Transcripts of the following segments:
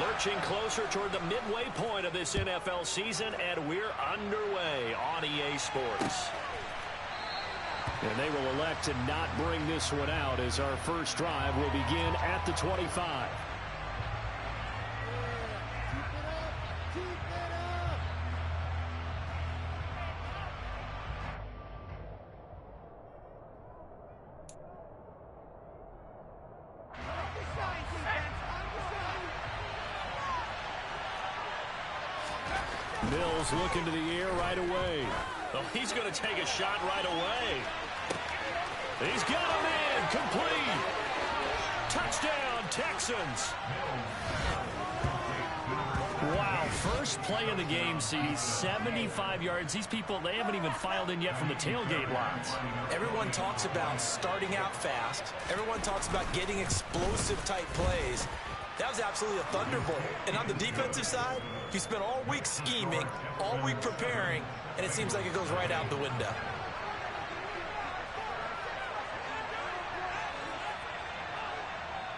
Lurching closer toward the midway point of this NFL season, and we're underway on EA Sports. And they will elect to not bring this one out as our first drive will begin at the 25. Mills looking to the air right away. Oh, he's going to take a shot right away. He's got him in. Complete. Touchdown, Texans. Wow, first play of the game, CD, 75 yards. These people, they haven't even filed in yet from the tailgate lots. Everyone talks about starting out fast. Everyone talks about getting explosive-type plays. That was absolutely a thunderbolt. And on the defensive side, you spent all week scheming, all week preparing, and it seems like it goes right out the window.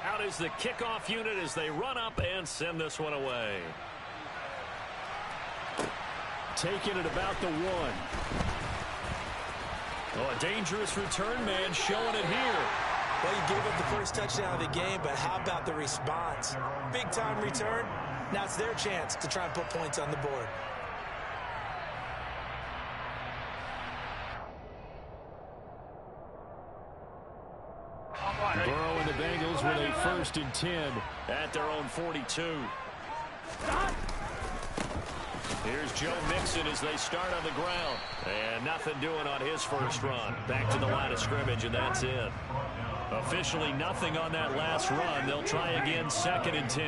Out is the kickoff unit as they run up and send this one away. Taking it about the 1. Oh, a dangerous return man showing it here. Well, you gave up the first touchdown of the game, but how about the response? Big-time return. Now it's their chance to try and put points on the board. Burrow and the Bengals with a 1st and 10 at their own 42. Here's Joe Mixon as they start on the ground. And nothing doing on his first run. Back to the line of scrimmage, and that's it. Officially nothing on that last run. They'll try again 2nd and 10.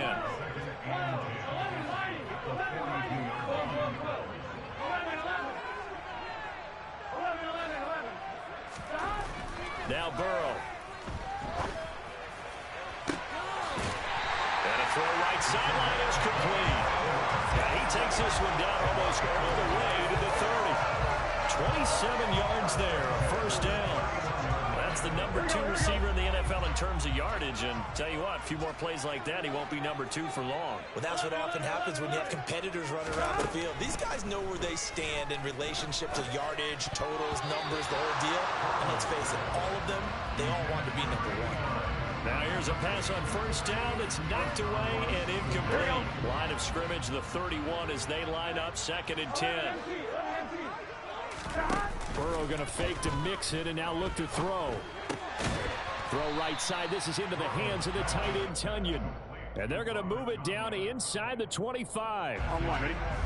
Now Burrow. And a throw right sideline is complete. Yeah, he takes this one down almost all the way to the 30. 27 yards there, a first down. That's the number 2 receiver in the NFL in terms of yardage. And tell you what, a few more plays like that, he won't be number 2 for long. Well, that's what often happens when you have competitors running around the field. These guys know where they stand in relationship to yardage, totals, numbers, the whole deal. And let's face it, all of them, they all want to be number 1. Now here's a pass on first down that's knocked away and incomplete. Line of scrimmage, the 31 as they line up 2nd and 10. Burrow going to fake to mix it and now look to throw. Throw right side. This is into the hands of the tight end, Tunyon. And they're going to move it down inside the 25.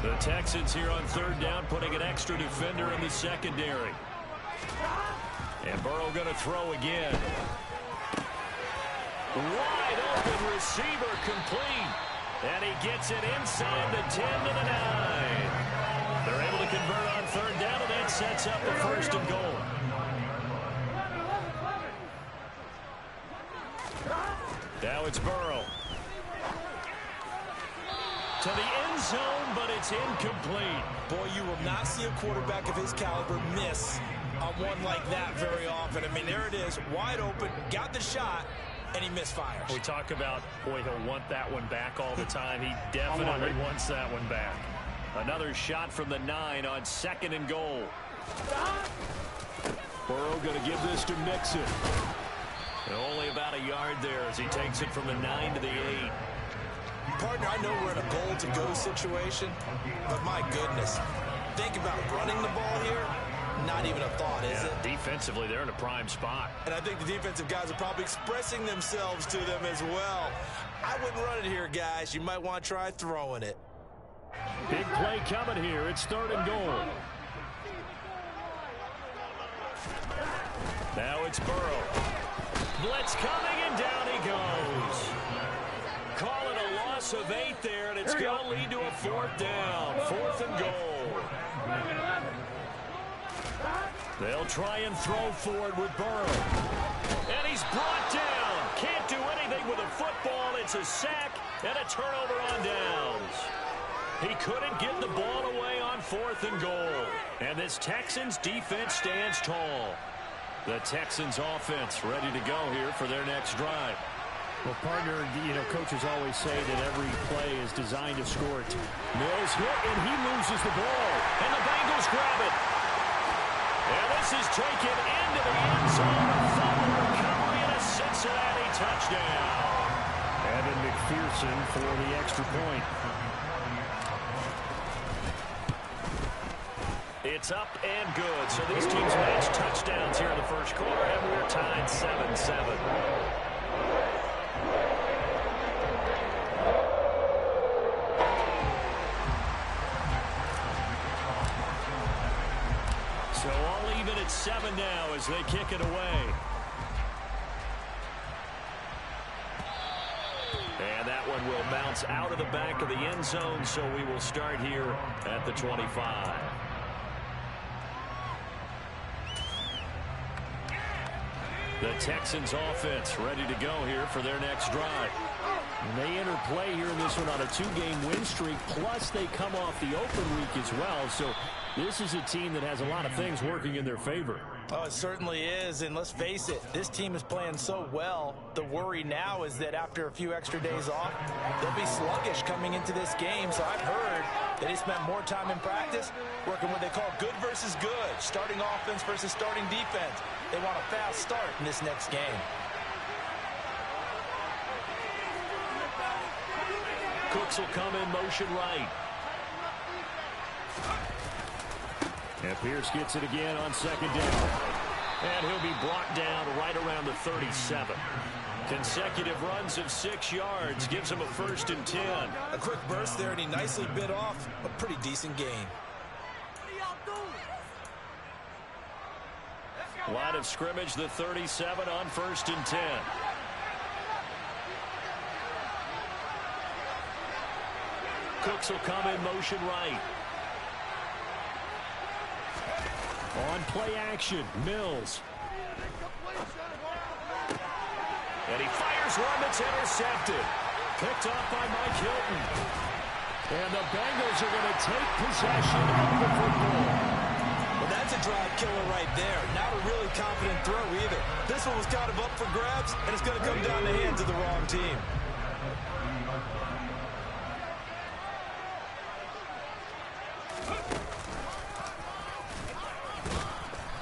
The Texans here on 3rd down, putting an extra defender in the secondary. And Burrow going to throw again. Wide open receiver complete. And he gets it inside the 10 to the 9. They're able to convert on 3rd down, and that sets up the 1st and goal. Now it's Burrow. To the end zone, but it's incomplete. Boy, you will not see a quarterback of his caliber miss on one like that very often. I mean, there it is, wide open, got the shot, and he misfires. We talk about, boy, he'll want that one back all the time. He definitely wants that one back. Another shot from the 9 on 2nd and goal. Burrow going to give this to Mixon. And only about a yard there as he takes it from the 9 to the 8. Partner, I know we're in a goal-to-go situation, but my goodness, think about running the ball here. Not even a thought, is it? Defensively, they're in a prime spot. And I think the defensive guys are probably expressing themselves to them as well. I wouldn't run it here, guys. You might want to try throwing it. Big play coming here. It's 3rd and goal. Now it's Burrow. Blitz coming, and down he goes. Call it a loss of 8 there, and it's going to lead to a 4th down. 4th and goal. They'll try and throw forward with Burrow. And he's brought down. Can't do anything with a football. It's a sack and a turnover on downs. He couldn't get the ball away on 4th and goal. And this Texans defense stands tall. The Texans offense ready to go here for their next drive. Well, partner, coaches always say that every play is designed to score. Mills hit, and he loses the ball. And the Bengals grab it. And this is taken into the end zone. A fumble recovery and a Cincinnati touchdown. Evan McPherson for the extra point. It's up and good. So these teams match touchdowns here in the first quarter, and we're tied 7-7. So all even at 7 now as they kick it away. And that one will bounce out of the back of the end zone, so we will start here at the 25. The Texans offense ready to go here for their next drive. And they enter play here in this one on a 2-game win streak, plus they come off the open week as well. So this is a team that has a lot of things working in their favor. Oh, it certainly is, and let's face it, this team is playing so well. The worry now is that after a few extra days off, they'll be sluggish coming into this game. So I've heard that they spent more time in practice working what they call good versus good, starting offense versus starting defense. They want a fast start in this next game. Cooks will come in motion right. And Pierce gets it again on second down. And he'll be brought down right around the 37. Consecutive runs of 6 yards gives him a 1st and 10. A quick burst there, and he nicely bit off a pretty decent gain. Line of scrimmage, the 37 on 1st and 10. Cooks will come in motion right. On play action, Mills. And he fires one that's intercepted. Picked off by Mike Hilton. And the Bengals are going to take possession of the football. Well, that's a drive killer right there. Not a really confident throw either. This one was kind of up for grabs, and it's going to come down the hands of the wrong team.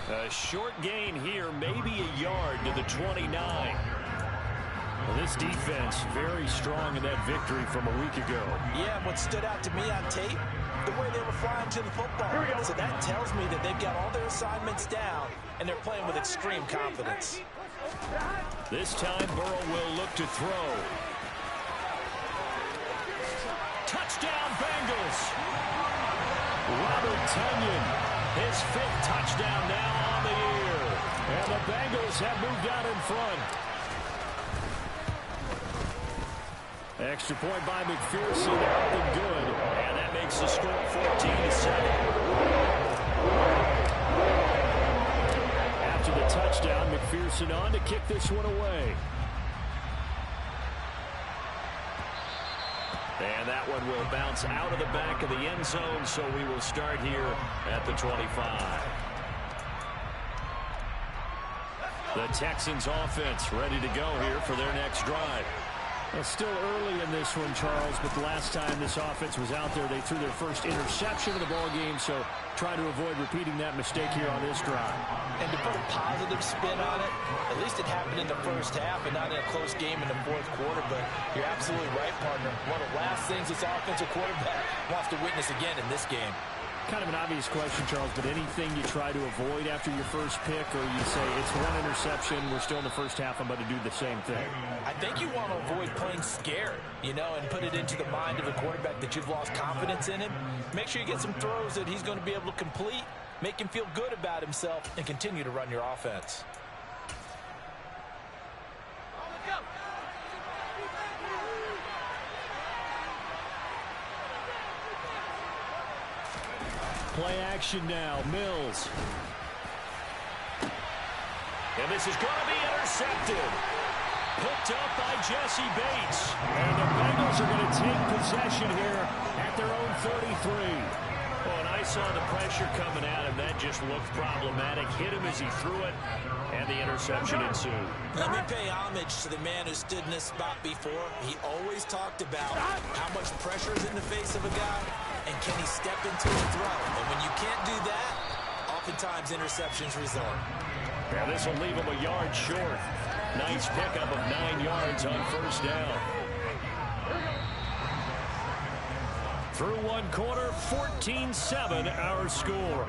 A short gain here, maybe a yard to the 29. Well, this defense very strong in that victory from a week ago. Yeah, what stood out to me on tape, the way they were flying to the football. So that tells me that they've got all their assignments down, and they're playing with extreme confidence. This time, Burrow will look to throw. Touchdown, Bengals! Robert Tonyan, his 5th touchdown now on the year. And the Bengals have moved out in front. Extra point by McPherson, up and good. And that makes the score 14-7. After the touchdown, McPherson on to kick this one away. And that one will bounce out of the back of the end zone, so we will start here at the 25. The Texans offense ready to go here for their next drive. Well, still early in this one, Charles, but the last time this offense was out there, they threw their first interception of the ball game, so try to avoid repeating that mistake here on this drive. And to put a positive spin on it, at least it happened in the first half and not in a close game in the fourth quarter, but you're absolutely right, partner. One of the last things this offensive quarterback wants to witness again in this game. Kind of an obvious question, Charles, but anything you try to avoid after your first pick, or you say it's one interception, we're still in the first half, I'm going to do the same thing? I think you want to avoid playing scared, and put it into the mind of the quarterback that you've lost confidence in him. Make sure you get some throws that he's going to be able to complete, make him feel good about himself, and continue to run your offense. Play action now, Mills. And this is going to be intercepted. Picked up by Jesse Bates. And the Bengals are going to take possession here at their own 33. Oh, and I saw the pressure coming at him. That just looked problematic. Hit him as he threw it. And And the interception ensued. Let me pay homage to the man who stood in this spot before. He always talked about how much pressure is in the face of a guy, and can he step into a throw. And when you can't do that, oftentimes interceptions result. Yeah, this will leave him a yard short. Nice pickup of 9 yards on first down. Through one quarter, 14-7 our score.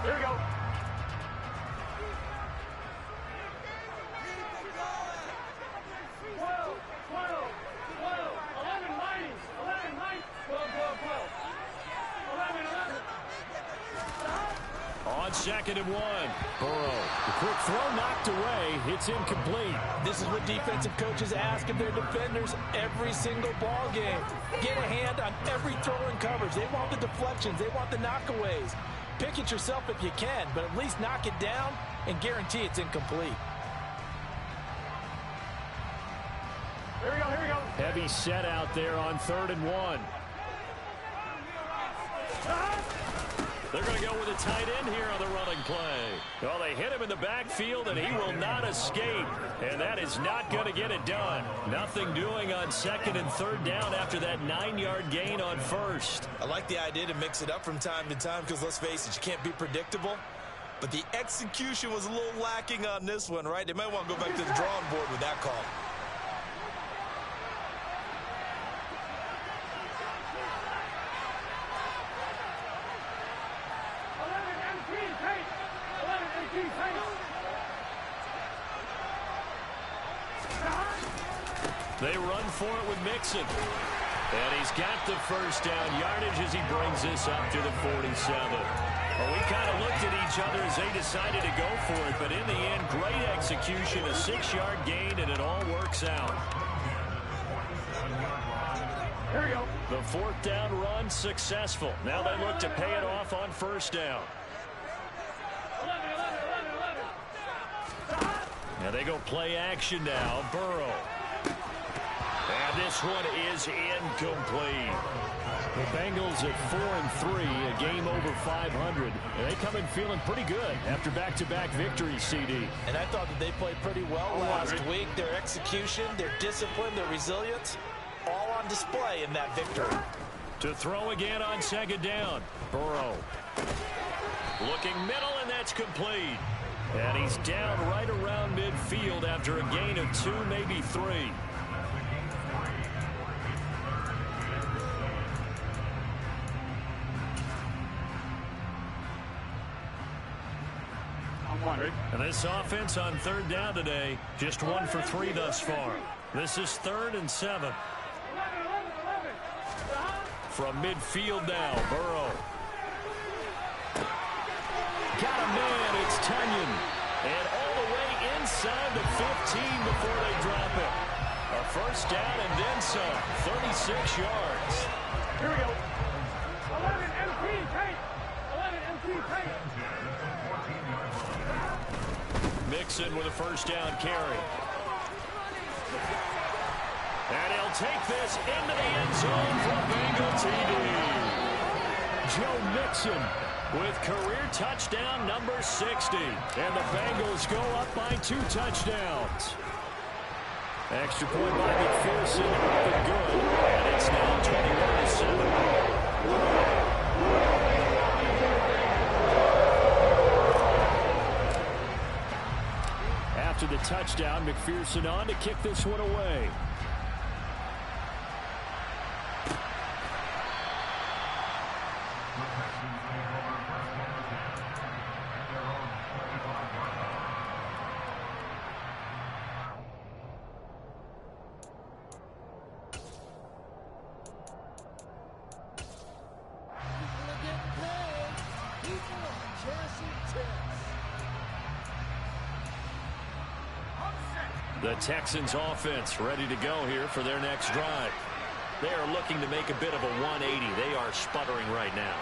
Here we go. On 2nd and 1, Burrow. The quick throw knocked away. It's incomplete. This is what defensive coaches ask of their defenders every single ball game. Get a hand on every throw in coverage. They want the deflections. They want the knockaways. Pick it yourself if you can, but at least knock it down and guarantee it's incomplete. Here we go, here we go. Heavy set out there on 3rd and 1. They're going to go with a tight end here on the running play. Well, they hit him in the backfield, and he will not escape. And that is not going to get it done. Nothing doing on 2nd and 3rd down after that 9-yard gain on 1st. I like the idea to mix it up from time to time because, let's face it, you can't be predictable. But the execution was a little lacking on this one, right? They might want to go back to the drawing board with that call. They run for it with Mixon. And he's got the first down yardage as he brings this up to the 47. Well, we kind of looked at each other as they decided to go for it, but in the end, great execution, a 6-yard gain, and it all works out. Here we go. The 4th down run successful. Now they look to pay it off on 1st down. Now they go play action now. Burrow. And this one is incomplete. The Bengals at 4-3, a game over 500. And they come in feeling pretty good after back-to-back victories, CD. And I thought that they played pretty well last week. Their execution, their discipline, their resilience, all on display in that victory. To throw again on 2nd down. Burrow. Looking middle, and that's complete. And he's down right around midfield after a gain of 2, maybe 3. And this offense on 3rd down today, just 1 for 3 thus far. This is 3rd and 7. From midfield now, Burrow. Got a man, it's Tunyon. And all the way inside the 15 before they drop it. A first down and then some, 36 yards. Here we go. 11 MP tape. 11 MP tape. Mixon with a first down carry. And he'll take this into the end zone for Bengal TD. Joe Mixon with career touchdown number 60. And the Bengals go up by 2 touchdowns. Extra point by McPherson, up and good. And it's now 21-7. After the touchdown, McPherson on to kick this one away. The Texans offense ready to go here for their next drive. They are looking to make a bit of a 180. They are sputtering right now.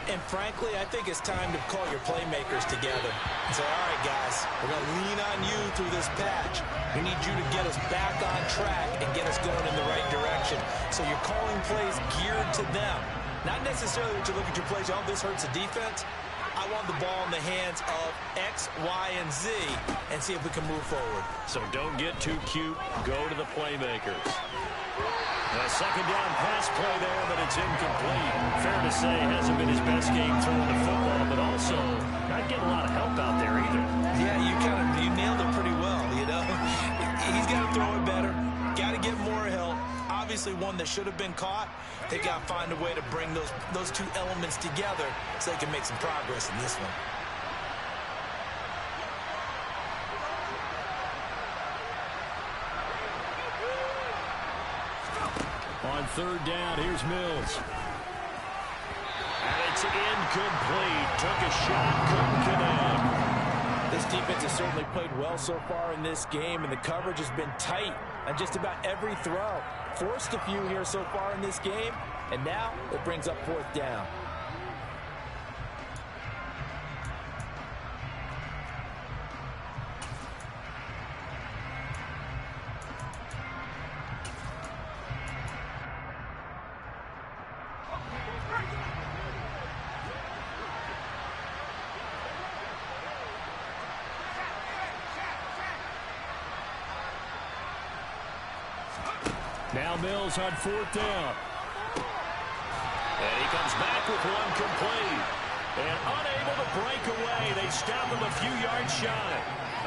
And frankly, I think it's time to call your playmakers together and say, all right, guys, we're going to lean on you through this patch. We need you to get us back on track and get us going in the right direction. So you're calling plays geared to them. Not necessarily that you look at your plays, oh, this hurts the defense. I want the ball in the hands of X, Y, and Z and see if we can move forward. So don't get too cute. Go to the playmakers. A second down pass play there, but it's incomplete. Fair to say, hasn't been his best game throwing the football, but also not getting a lot of help out there either. Yeah, you nailed it pretty well, you know. He's got to throw it better. Got to get more help. Obviously one that should have been caught. They got to find a way to bring those two elements together so they can make some progress in this one. On third down, here's Mills. And it's incomplete. Took a shot, couldn't connect. This defense has certainly played well so far in this game, and the coverage has been tight on just about every throw. Forced a few here so far in this game, and now it brings up fourth down. Now Mills on fourth down. And he comes back with one complete. And unable to break away. They stop him a few yards shy.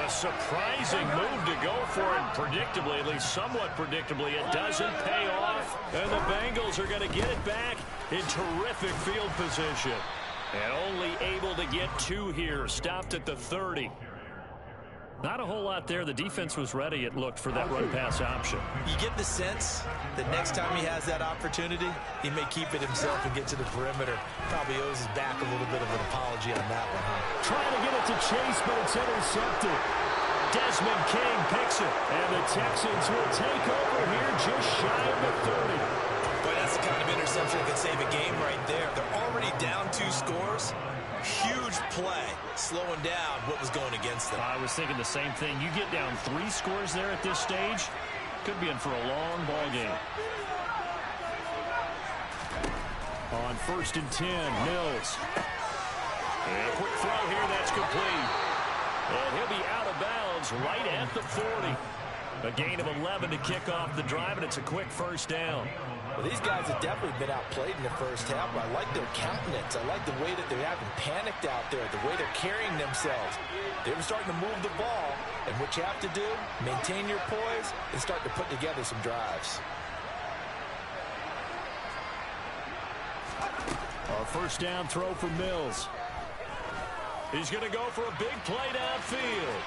A surprising move to go for it. Predictably, at least somewhat predictably, it doesn't pay off. And the Bengals are going to get it back in terrific field position. And only able to get two here. Stopped at the 30. Not a whole lot there. The defense was ready, it looked, for that run-pass option. You get the sense that next time he has that opportunity, he may keep it himself and get to the perimeter. Probably owes his back a little bit of an apology on that one, huh? Trying to get it to Chase, but it's intercepted. Desmond King picks it, and the Texans will take over here just shy of the 30. Boy, that's the kind of interception that could save a game right there. They're already down 2 scores. Huge play, slowing down what was going against them. I was thinking the same thing. You get down 3 scores there at this stage, could be in for a long ball game. On 1st and 10, Mills. And a quick throw here, that's complete. And he'll be out of bounds right at the 40. A gain of 11 to kick off the drive, and it's a quick first down. Well, these guys have definitely been outplayed in the first half, but I like their countenance. I like the way that they haven't panicked out there, the way they're carrying themselves. They were starting to move the ball, and what you have to do, maintain your poise and start to put together some drives. A first down throw for Mills. He's going to go for a big play downfield.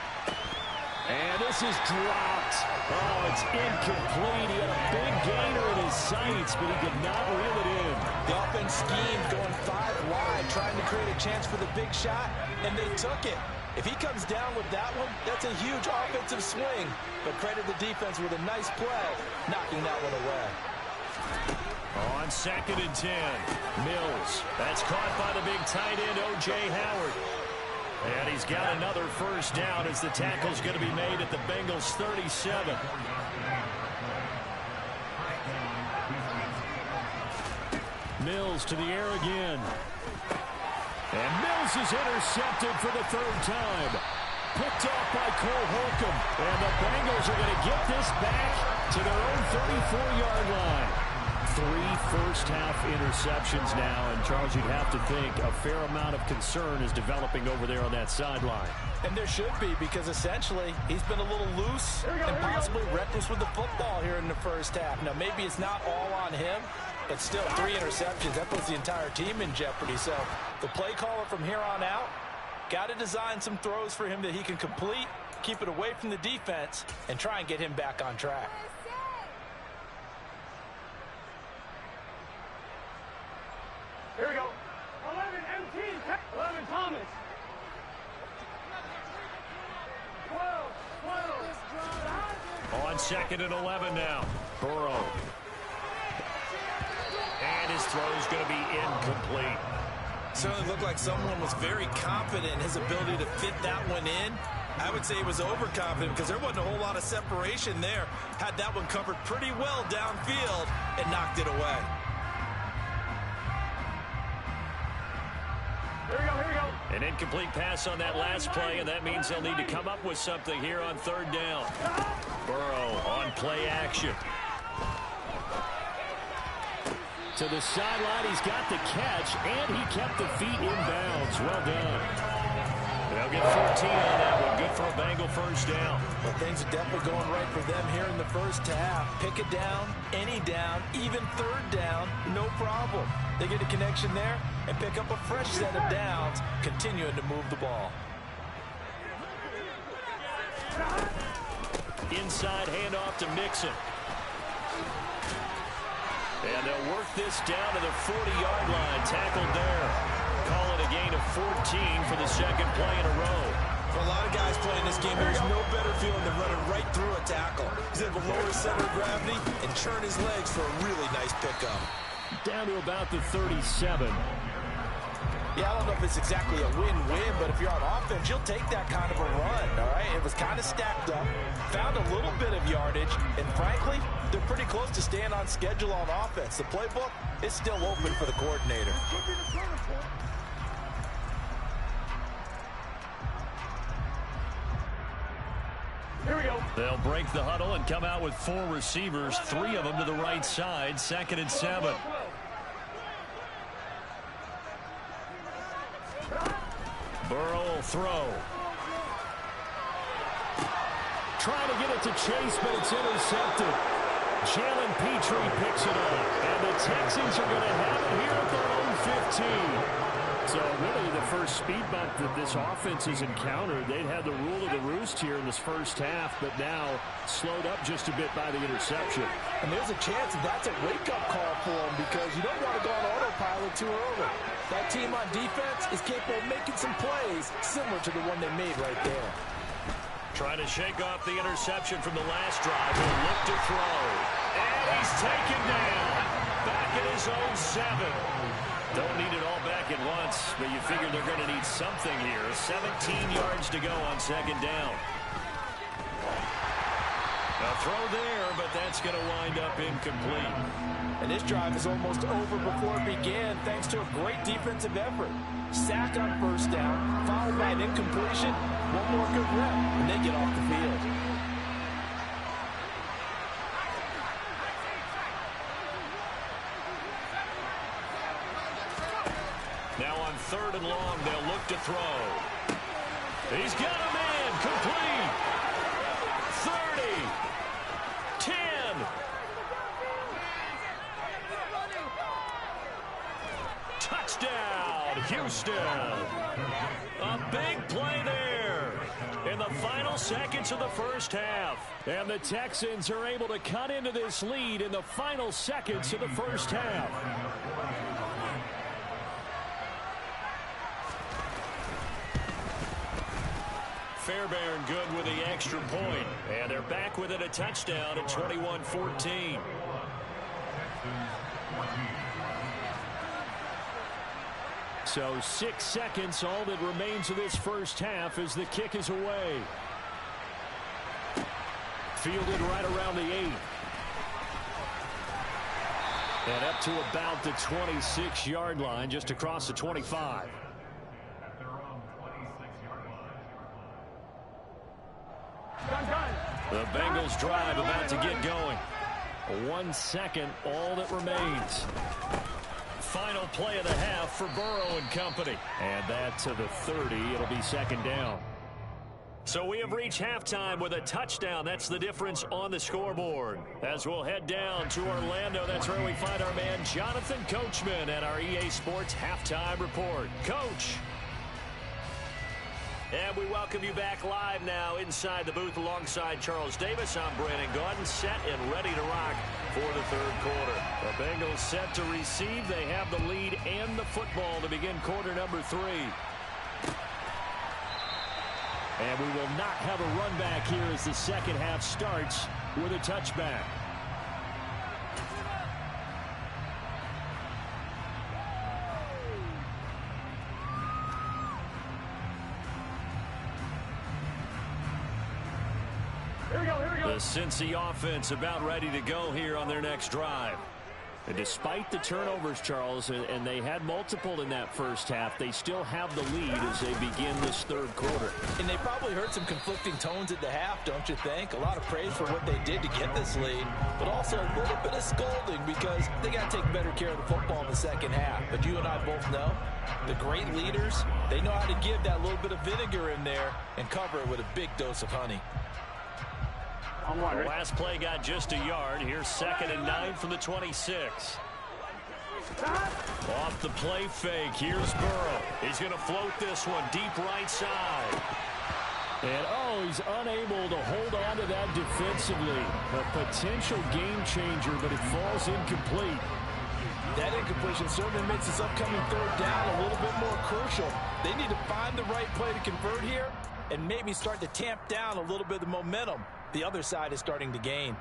And this is dropped. Oh, it's incomplete. He had a big gainer in his sights, but he could not reel it in. The offense schemed, going 5 wide, trying to create a chance for the big shot, and they took it. If he comes down with that one, that's a huge offensive swing. But credit the defense with a nice play, knocking that one away. On 2nd and 10, Mills. That's caught by the big tight end, O.J. Howard. And he's got another first down as the tackle's going to be made at the Bengals' 37. Mills to the air again. And Mills is intercepted for the 3rd time. Picked off by Cole Holcomb. And the Bengals are going to get this back to their own 34-yard line. 3 first-half interceptions now, and Charles, you'd have to think a fair amount of concern is developing over there on that sideline. And there should be, because essentially he's been a little loose and possibly reckless with the football here in the first half. Now, maybe it's not all on him, but still 3 interceptions. That puts the entire team in jeopardy. So the play caller from here on out got to design some throws for him that he can complete, keep it away from the defense, and try and get him back on track. Here we go. 11 MT, 11 Thomas. 12. On 2nd and 11 now. Burrow. And his throw is going to be incomplete. Certainly looked like someone was very confident in his ability to fit that one in. I would say he was overconfident because there wasn't a whole lot of separation there. Had that one covered pretty well downfield and knocked it away. Here we go, here we go. An incomplete pass on that last play, and that means they'll need to come up with something here on third down. Burrow on play action. To the sideline, he's got the catch, and he kept the feet in bounds. Well done. They'll get 14 on that one. Good for a Bengal first down. Well, things are definitely going right for them here in the first half. Pick a down, any down, even third down, no problem. They get a connection there and pick up a fresh set of downs, continuing to move the ball. Inside handoff to Mixon. And they'll work this down to the 40-yard line. Tackled there. Call it a gain of 14 for the second play in a row. For a lot of guys playing this game, there's no better feeling than running right through a tackle. He's able to lower his center of gravity and churn his legs for a really nice pickup. Down to about the 37. Yeah, I don't know if it's exactly a win-win, but if you're on offense, you'll take that kind of a run, all right? It was kind of stacked up, found a little bit of yardage, and frankly, they're pretty close to staying on schedule on offense. The playbook is still open for the coordinator. Here we go. They'll break the huddle and come out with 4 receivers, 3 of them to the right side, 2nd and 7. Burrow will throw. Trying to get it to Chase, but it's intercepted. Jalen Petrie picks it up, and the Texans are going to have it here at their own 15. So really the first speed bump that this offense has encountered. They'd had the rule of the roost here in this first half, but now slowed up just a bit by the interception. And there's a chance that that's a wake-up call for them because you don't want to go on autopilot too early. That team on defense is capable of making some plays similar to the one they made right there. Trying to shake off the interception from the last drive. He'll look to throw. And he's taken down. Back at his own 7. Don't need it all back at once, but you figure they're going to need something here. 17 yards to go on 2nd down. A throw there, but that's going to wind up incomplete. And this drive is almost over before it began thanks to a great defensive effort. Sack on first down, followed by an incompletion. One more good rep, and they get off the field. Now on 3rd and long, they'll look to throw. He's got a man, complete. 30, 10. Touchdown, Houston. A big play there in the final seconds of the first half. And the Texans are able to cut into this lead in the final seconds of the first half. Fairbairn good with the extra point. And they're back within a touchdown at 21-14. So 6 seconds, all that remains of this first half as the kick is away. Fielded right around the 8. And up to about the 26-yard line, just across the 25. The Bengals drive about to get going. 1 second, all that remains. Final play of the half for Burrow and company. And that to the 30. It'll be 2nd down. So we have reached halftime with a touchdown. That's the difference on the scoreboard. As we'll head down to Orlando, that's where we find our man Jonathan Coachman at our EA Sports Halftime Report. Coach. And we welcome you back live now inside the booth alongside Charles Davis. I'm Brandon Gaudin, set and ready to rock for the 3rd quarter. The Bengals set to receive. They have the lead and the football to begin quarter number 3. And we will not have a run back here as the second half starts with a touchback. The Cincy offense about ready to go here on their next drive. And despite the turnovers, Charles, and they had multiple in that first half, they still have the lead as they begin this third quarter. And they probably heard some conflicting tones at the half, don't you think? A lot of praise for what they did to get this lead, but also a little bit of scolding because they got to take better care of the football in the second half. But you and I both know the great leaders, they know how to give that little bit of vinegar in there and cover it with a big dose of honey. The last play got just a yard. Here's 2nd and 9 from the 26. Off the play fake. Here's Burrow. He's going to float this one deep right side. And, he's unable to hold on to that defensively. A potential game changer, but it falls incomplete. That incompletion certainly makes this upcoming third down a little bit more crucial. They need to find the right play to convert here and maybe start to tamp down a little bit of the momentum the other side is starting to gain.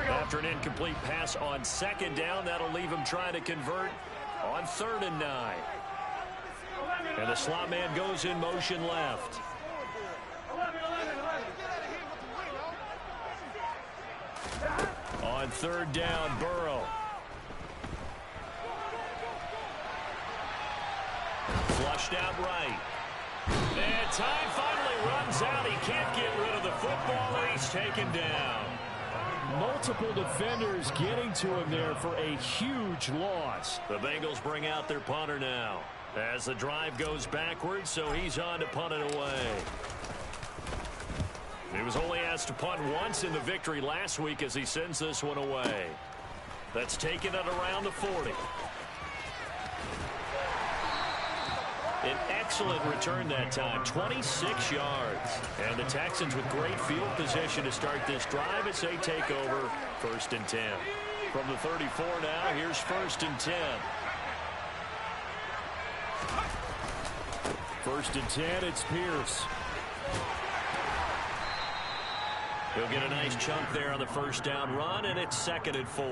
After an incomplete pass on 2nd down, that'll leave him trying to convert on 3rd and 9. And the slot man goes in motion left. On 3rd down, Burrow. Flushed out right. And time finally runs out. He can't get rid of the football, and he's taken down. Multiple defenders getting to him there for a huge loss. The Bengals bring out their punter now as the drive goes backwards, so he's on to punt it away. He was only asked to punt once in the victory last week as he sends this one away. That's taken it around the 40. An excellent return that time, 26 yards. And the Texans with great field position to start this drive as they take over 1st and 10. From the 34 now, here's 1st and 10. 1st and 10, it's Pierce. He'll get a nice chunk there on the 1st down run, and it's 2nd and 4.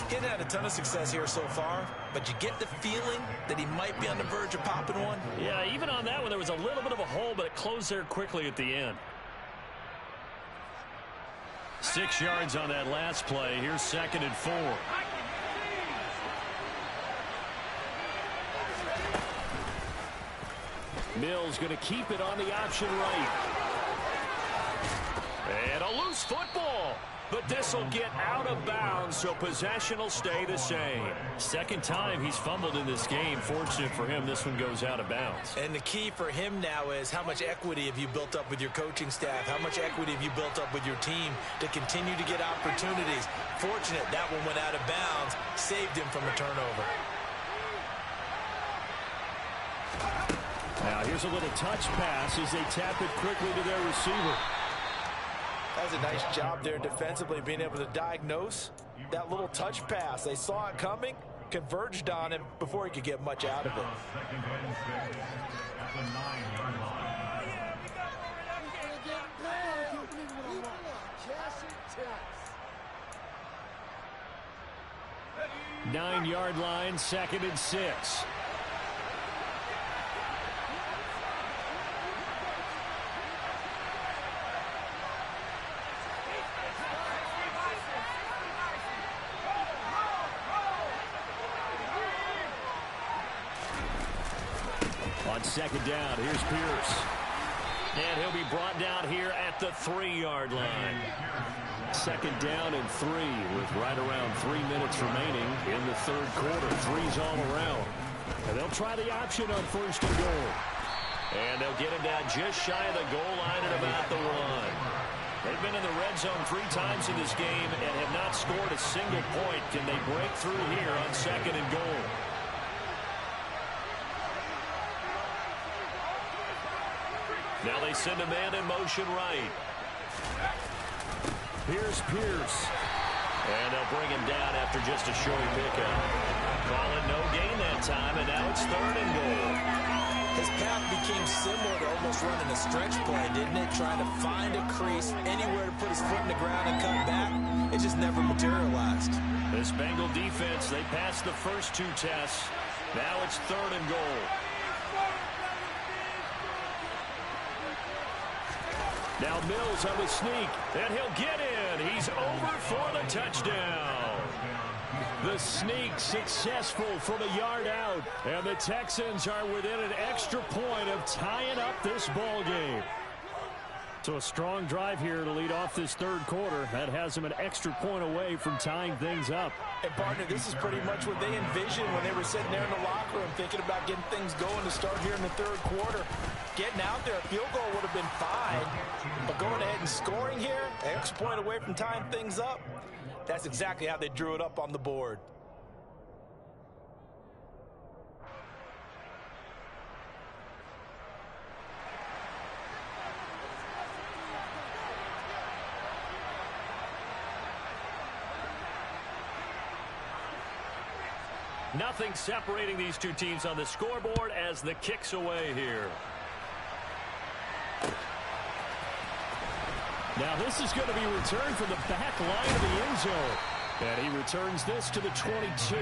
He hasn't had a ton of success here so far, but you get the feeling that he might be on the verge of popping one. Yeah, even on that one, there was a little bit of a hole, but it closed there quickly at the end. 6 yards on that last play. Here's 2nd and 4. Mills going to keep it on the option right. And a loose football. But this will get out of bounds, so possession will stay the same. 2nd time he's fumbled in this game. Fortunate for him, this one goes out of bounds. And the key for him now is how much equity have you built up with your coaching staff? How much equity have you built up with your team to continue to get opportunities? Fortunate that one went out of bounds, saved him from a turnover. Now here's a little touch pass as they tap it quickly to their receiver. That was a nice job there defensively, being able to diagnose that little touch pass. They saw it coming, converged on him before he could get much out of it. 9-yard line, 2nd and 6. On 2nd down, here's Pierce. And he'll be brought down here at the 3-yard line. 2nd down and 3 with right around 3 minutes remaining in the third quarter. 3's all around. And they'll try the option on 1st and goal. And they'll get him down just shy of the goal line at about the 1. They've been in the red zone 3 times in this game and have not scored a single point. Can they break through here on 2nd and goal? Now they send a man in motion right. Here's Pierce. And they'll bring him down after just a short pickup. Call it no gain that time, and now it's 3rd and goal. His path became similar to almost running a stretch play, didn't it? Trying to find a crease, anywhere to put his foot in the ground and cut back. it just never materialized. This Bengal defense, they passed the first two tests. Now it's 3rd and goal. Now Mills on the sneak, and he'll get in. He's over for the touchdown. The sneak successful from a yard out, and the Texans are within an extra point of tying up this ball game. So a strong drive here to lead off this 3rd quarter. That has them an extra point away from tying things up. And, partner, this is pretty much what they envisioned when they were sitting there in the locker room thinking about getting things going to start here in the 3rd quarter. Getting out there, a field goal would have been fine. But going ahead and scoring here, an extra point away from tying things up, that's exactly how they drew it up on the board. Nothing separating these two teams on the scoreboard as the kick's away here. Now this is going to be returned from the back line of the end zone. And he returns this to the 22.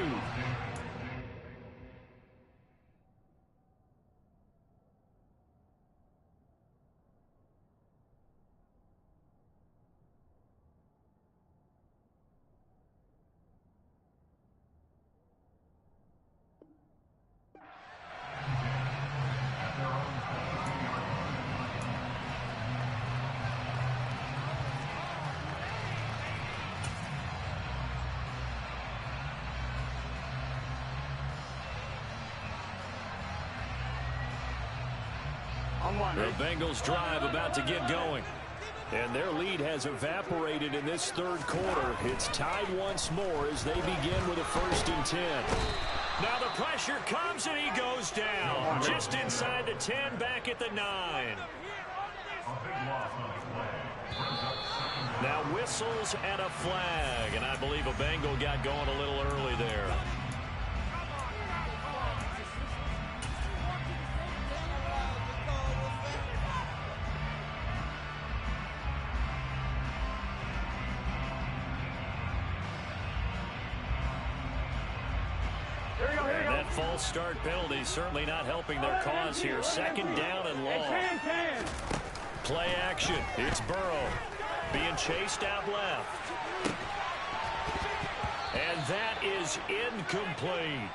The Bengals drive about to get going. And their lead has evaporated in this 3rd quarter. It's tied once more as they begin with a 1st and 10. Now the pressure comes and he goes down. Just inside the 10, back at the 9. Now whistles and a flag. And I believe a Bengal got going a little early there. False start penalty certainly not helping their cause here. 2nd down and long. Play action. It's Burrow being chased out left. And that is incomplete.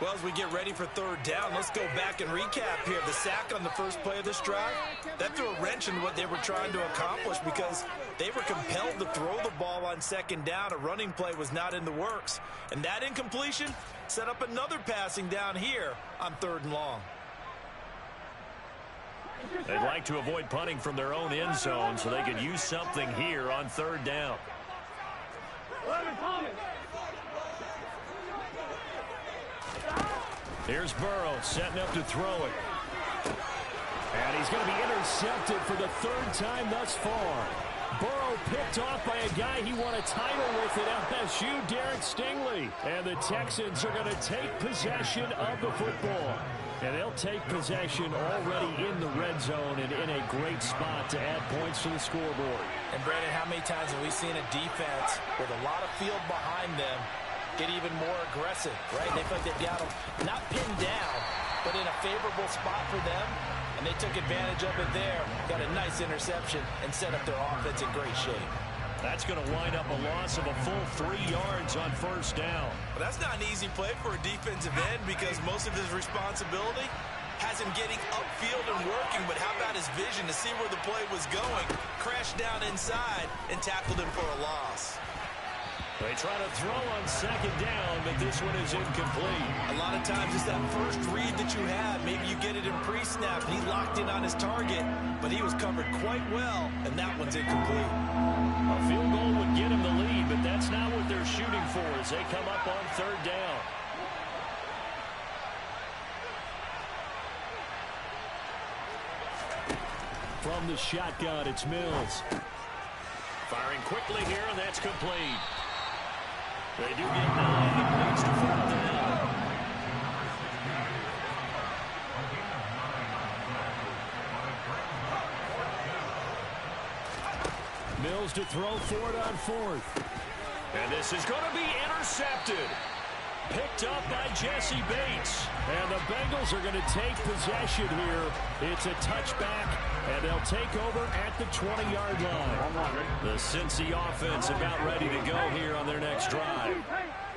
Well, as we get ready for 3rd down, let's go back and recap here. The sack on the first play of this drive, that threw a wrench in what they were trying to accomplish because they were compelled to throw the ball on 2nd down. A running play was not in the works. And that incompletion set up another passing down here on 3rd and long. They'd like to avoid punting from their own end zone so they could use something here on 3rd down. Here's Burrow setting up to throw it. And he's going to be intercepted for the 3rd time thus far. Burrow picked off by a guy he won a title with at LSU, Derek Stingley. And the Texans are going to take possession of the football. And they'll take possession already in the red zone and in a great spot to add points to the scoreboard. And, Brandon, how many times have we seen a defense with a lot of field behind them get even more aggressive, right? They feel like they've got them not pinned down, but in a favorable spot for them. And they took advantage of it there, got a nice interception, and set up their offense in great shape. That's going to wind up a loss of a full 3 yards on 1st down. Well, that's not an easy play for a defensive end because most of his responsibility has him getting upfield and working, but how about his vision to see where the play was going, crashed down inside, and tackled him for a loss. They try to throw on 2nd down, but this one is incomplete. A lot of times it's that first read that you have. Maybe you get it in pre-snap. He locked in on his target, but he was covered quite well, and that one's incomplete. A field goal would get him the lead, but that's not what they're shooting for as they come up on 3rd down. From the shotgun, it's Mills. Firing quickly here, and that's complete. They do get 9. It leads to 4th down. Mills to throw for it on 4th. And this is going to be intercepted. Picked up by Jesse Bates. And the Bengals are going to take possession here. It's a touchback, and they'll take over at the 20-yard line. The Cincy offense about ready to go here on their next drive.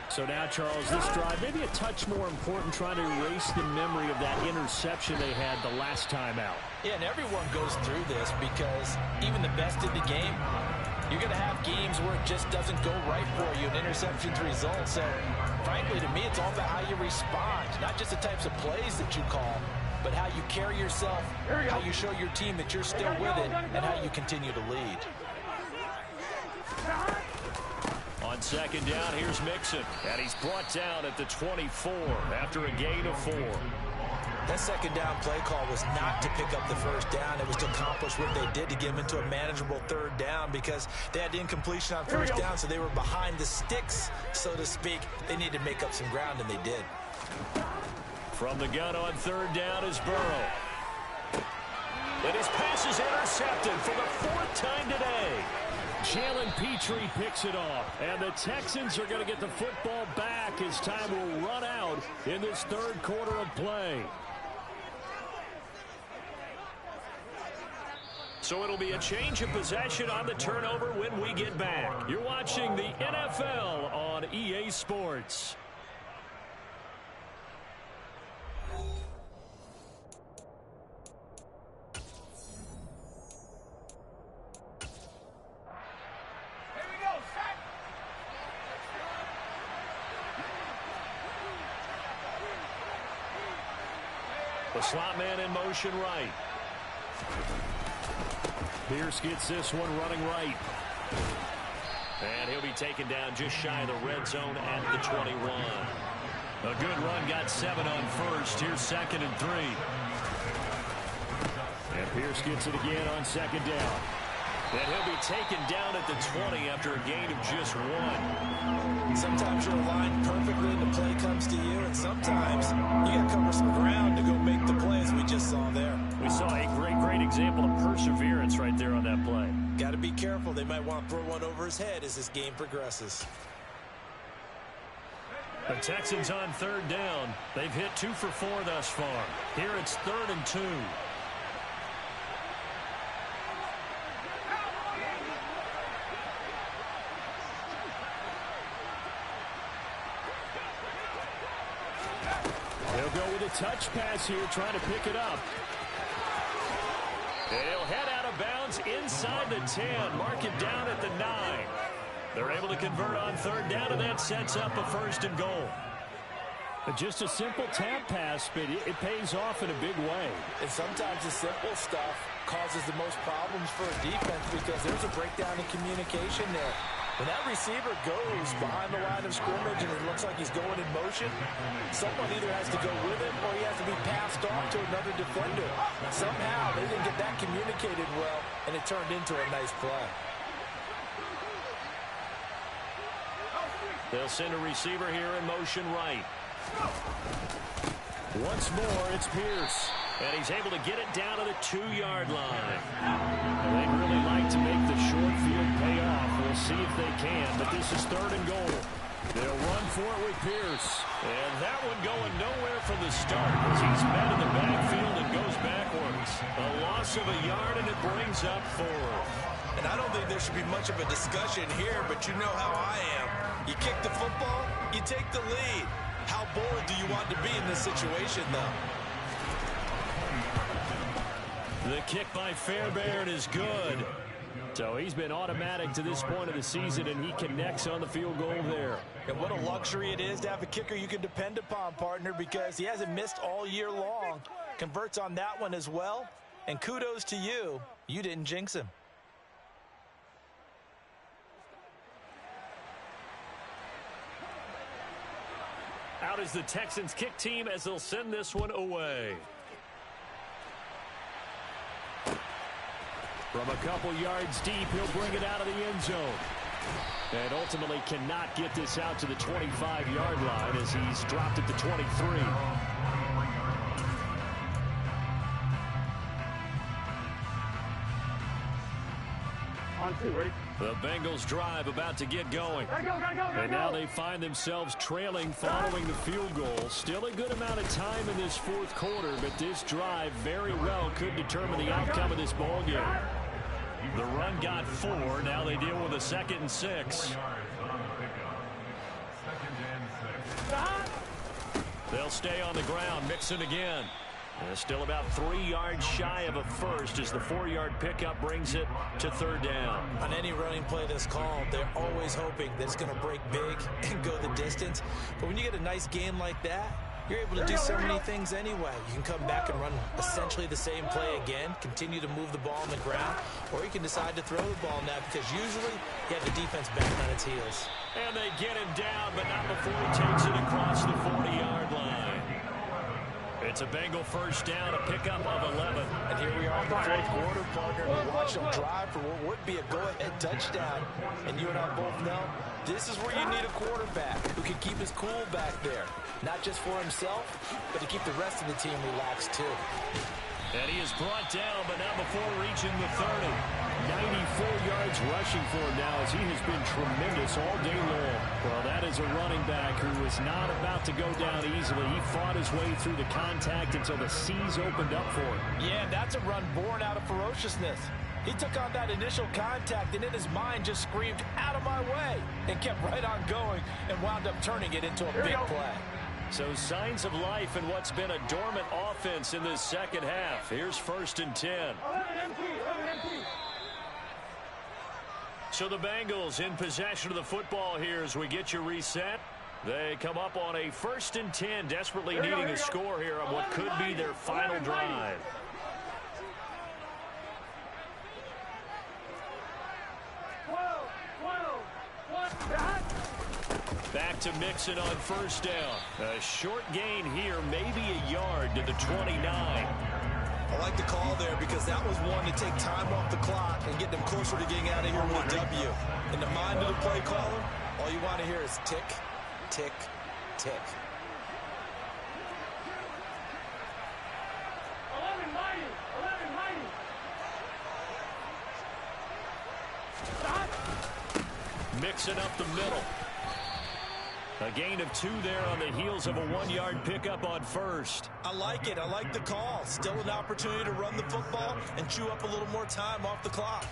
So now, Charles, this drive maybe a touch more important, trying to erase the memory of that interception they had the last time out. Yeah, and everyone goes through this because even the best in the game, you're going to have games where it just doesn't go right for you, and interceptions result. So, frankly, to me, it's all about how you respond, not just the types of plays that you call, but how you carry yourself, how you show your team that you're still with it, and how you continue to lead. On second down, here's Mixon. And he's brought down at the 24 after a gain of 4. That second down play call was not to pick up the first down. It was to accomplish what they did to get them into a manageable third down because they had incompletion on first down, so they were behind the sticks, so to speak. They needed to make up some ground, and they did. From the gun on third down is Burrow. And his pass is intercepted for the 4th time today. Jalen Petrie picks it off, and the Texans are going to get the football back as time will run out in this third quarter of play. So it'll be a change of possession on the turnover when we get back. You're watching the NFL on EA Sports. The slot man in motion right. Pierce gets this one running right. And he'll be taken down just shy of the red zone at the 21. A good run, got 7 on first. Here's 2nd and 3. And Pierce gets it again on second down. And he'll be taken down at the 20 after a gain of just 1. Sometimes you're aligned perfectly and the play comes to you, and sometimes you got to cover some ground to go make the plays we just saw there. We saw a great example of perseverance right there on that play. Got to be careful. They might want to throw one over his head as this game progresses. The Texans on third down. They've hit 2 for 4 thus far. Here it's 3rd and 2. He'll go with a touch pass here, trying to pick it up. And he'll head out of bounds inside the 10. Mark it down at the 9. They're able to convert on third down, and that sets up a 1st and goal. Just a simple tap pass, but it pays off in a big way. And sometimes the simple stuff causes the most problems for a defense because there's a breakdown in communication there. When that receiver goes behind the line of scrimmage and it looks like he's going in motion, someone either has to go with it or he has to be passed off to another defender. Somehow they didn't get that communicated well, and it turned into a nice play. They'll send a receiver here in motion right. Once more, it's Pierce. And he's able to get it down to the 2-yard line. They'd really like to make the short field pay off. We'll see if they can, but this is 3rd and goal. They'll run for it with Pierce. And that one going nowhere from the start as he's met in the backfield and goes backwards. A loss of a yard, and it brings up 4th. And I don't think there should be much of a discussion here, but you know how I am. You kick the football, you take the lead. How bold do you want to be in this situation, though? The kick by Fairbairn is good. So he's been automatic to this point of the season, and he connects on the field goal there. And what a luxury it is to have a kicker you can depend upon, partner, because he hasn't missed all year long. Converts on that one as well. And kudos to you. You didn't jinx him. Out is the Texans kick team as they'll send this one away. From a couple yards deep, he'll bring it out of the end zone. And ultimately cannot get this out to the 25-yard line as he's dropped at the 23. On The Bengals drive about to get going. And now they find themselves trailing following the field goal. Still a good amount of time in this fourth quarter, but this drive very well could determine the outcome of this ball game. The run got 4. Now they deal with a 2nd and 6. They'll stay on the ground. Mixon again. Still about 3 yards shy of a first as the 4-yard pickup brings it to 3rd down. On any running play that's called, they're always hoping that it's going to break big and go the distance. But when you get a nice gain like that, you're able to do so many things anyway. You can come back and run essentially the same play again, continue to move the ball on the ground, or you can decide to throw the ball now because usually you have the defense back on its heels. And they get him down, but not before he takes it across the 40-yard line. It's a Bengal first down, a pickup of 11. And here we are in the fourth quarter, partner. We watch them drive for what would be a go-ahead touchdown. And you and I both know this is where you need a quarterback who can keep his cool back there. Not just for himself, but to keep the rest of the team relaxed too. And he is brought down, but not before reaching the 30. 94 yards rushing for him now as he has been tremendous all day long. Well, that is a running back who was not about to go down easily. He fought his way through the contact until the seas opened up for him. Yeah, that's a run born out of ferociousness. He took on that initial contact and in his mind just screamed, "Out of my way," and kept right on going and wound up turning it into a big play. So signs of life in what's been a dormant offense in this second half. Here's 1st and 10. So the Bengals in possession of the football here as we get you reset. They come up on a 1st and 10, desperately needing a score here on what could be their final drive. Back to Mixon on 1st down. A short gain here, maybe a yard to the 29. I like the call there because that was one to take time off the clock and get them closer to getting out of here with a W. In the mind of the play caller, all you want to hear is tick, tick, tick. 11 mighty. Mixing up the middle. A gain of 2 there on the heels of a 1-yard pickup on 1st. I like it. I like the call. Still an opportunity to run the football and chew up a little more time off the clock.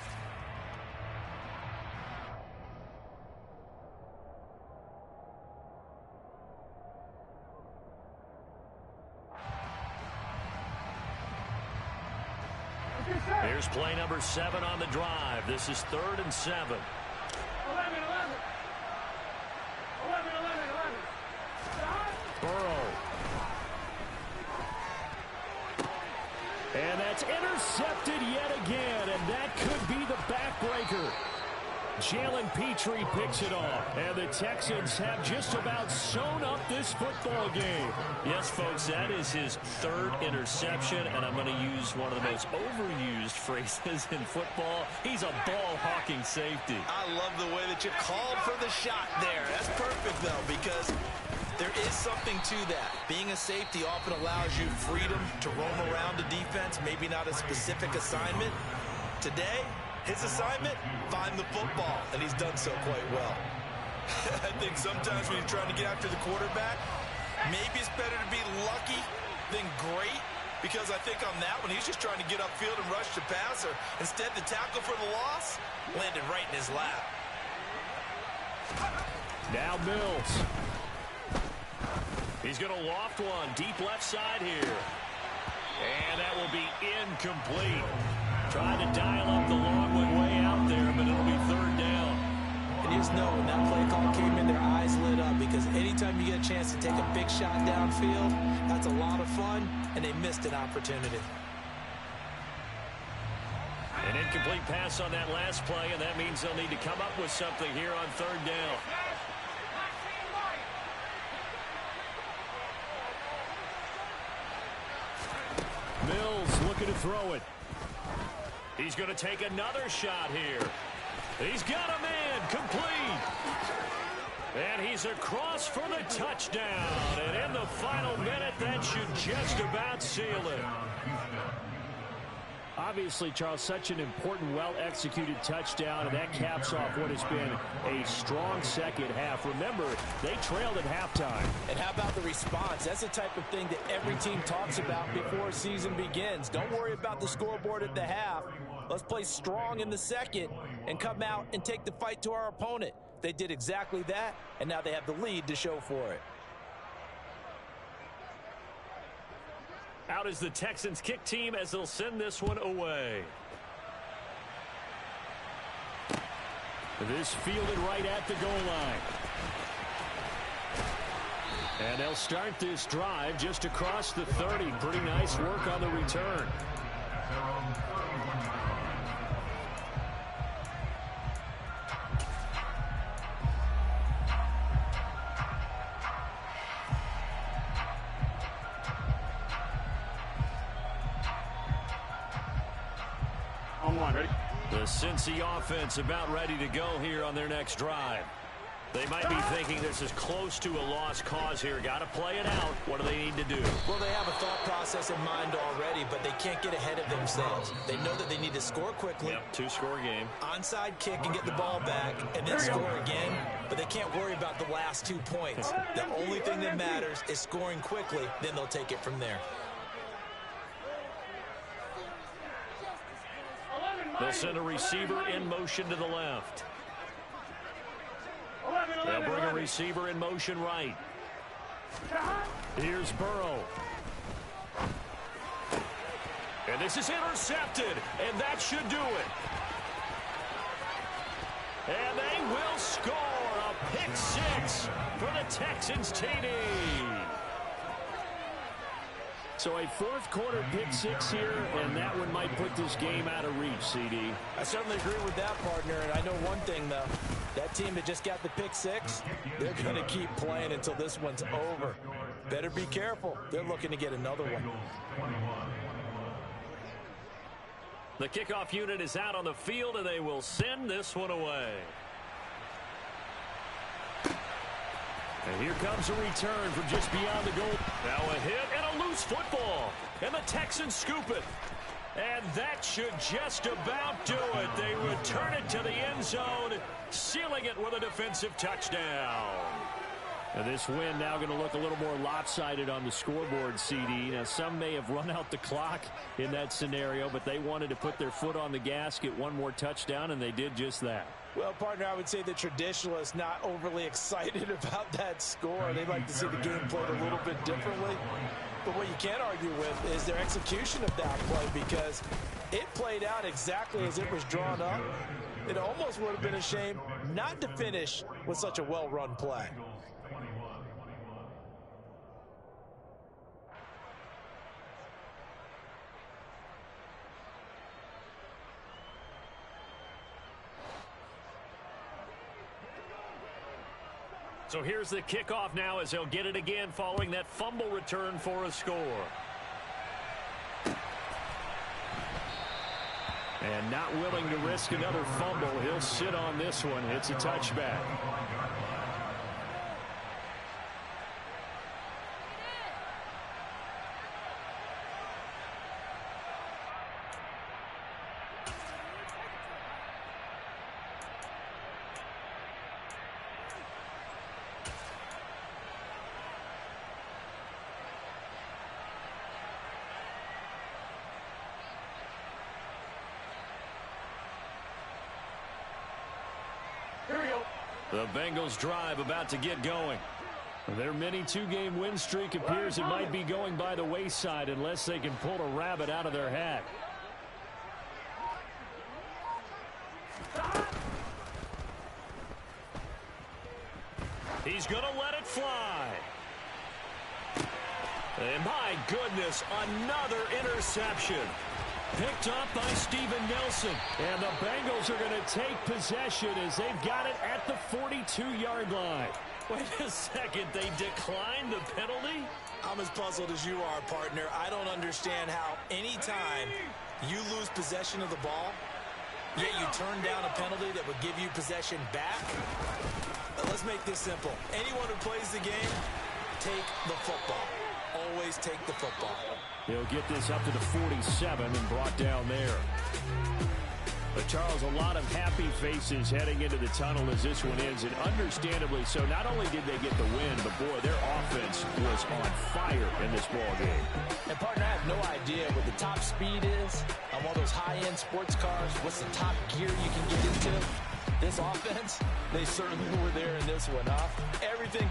Here's play number 7 on the drive. This is 3rd and 7. 11. Burrow. And that's intercepted yet again, and that could be the backbreaker. Jalen Petrie picks it off, and the Texans have just about sewn up this football game. Yes, folks, that is his 3rd interception, and I'm going to use one of the most overused phrases in football. He's a ball-hawking safety. I love the way that you called for the shot there. That's perfect, though, because there is something to that. Being a safety often allows you freedom to roam around the defense, maybe not a specific assignment. Today, his assignment, find the football, and he's done so quite well. I think sometimes when you're trying to get after the quarterback, maybe it's better to be lucky than great, because I think on that one, he's just trying to get upfield and rush the passer. Instead, the tackle for the loss landed right in his lap. Now Mills. He's going to loft one deep left side here. And that will be incomplete. Trying to dial up the long way out there, but it'll be 3rd down. And you just know when that play call came in, their eyes lit up, because anytime you get a chance to take a big shot downfield, that's a lot of fun, and they missed an opportunity. An incomplete pass on that last play, and that means they'll need to come up with something here on 3rd down. Mills looking to throw it. He's going to take another shot here. He's got a man complete. And he's across for the touchdown. And in the final minute, that should just about seal it. obviously, Charles, such an important, well-executed touchdown, and that caps off what has been a strong second half. Remember, they trailed at halftime. And how about the response? That's the type of thing that every team talks about before a season begins. Don't worry about the scoreboard at the half. Let's play strong in the second and come out and take the fight to our opponent. They did exactly that, and now they have the lead to show for it. Out is the Texans kick team as they'll send this one away. This fielded right at the goal line. And they'll start this drive just across the 30. Pretty nice work on the return. The Cincy offense about ready to go here on their next drive. They might be thinking this is close to a lost cause here. Got to play it out. What do they need to do? Well, they have a thought process in mind already, but they can't get ahead of themselves. They know that they need to score quickly. Yep, two-score game. Onside kick and get the ball back and then score again, but they can't worry about the last 2 points. The only thing that matters is scoring quickly, then they'll take it from there. They'll send a receiver in motion to the left. They'll bring a receiver in motion right. Here's Burrow. And this is intercepted, and that should do it. And they will score a pick six for the Texans TD. So a fourth quarter pick six here, and that one might put this game out of reach, CD. I certainly agree with that, partner, and I know one thing, though. That team that just got the pick six, they're going to keep playing until this one's over. Better be careful. They're looking to get another one. The kickoff unit is out on the field, and they will send this one away. And here comes a return from just beyond the goal. Now a hit and a loose football. And the Texans scoop it. And that should just about do it. They return it to the end zone, sealing it with a defensive touchdown. And this win now going to look a little more lopsided on the scoreboard, CD. Now, some may have run out the clock in that scenario, but they wanted to put their foot on the gas, get one more touchdown, and they did just that. Well, partner, I would say the traditionalists not overly excited about that score. They'd like to see the game played a little bit differently. But what you can't argue with is their execution of that play, because it played out exactly as it was drawn up. It almost would have been a shame not to finish with such a well-run play. So here's the kickoff now as they'll get it again following that fumble return for a score. And not willing to risk another fumble. He'll sit on this one. It's a touchback. The Bengals drive about to get going. Their mini two-game win streak appears it might be going by the wayside unless they can pull a rabbit out of their hat. He's going to let it fly. And my goodness, another interception. Picked up by Steven Nelson. And the Bengals are going to take possession as they've got it at the 42-yard line. Wait a second, they declined the penalty? I'm as puzzled as you are, partner. I don't understand how any time you lose possession of the ball, yet you turn down a penalty that would give you possession back. Let's make this simple. Anyone who plays the game, take the football. Always take the football. They'll get this up to the 47 and brought down there. But, Charles, a lot of happy faces heading into the tunnel as this one ends, and understandably so. Not only did they get the win, but, boy, their offense was on fire in this ball game. And, partner, I have no idea what the top speed is on one of those high-end sports cars. What's the top gear you can get into? This offense, they certainly were there in this one, huh? Everything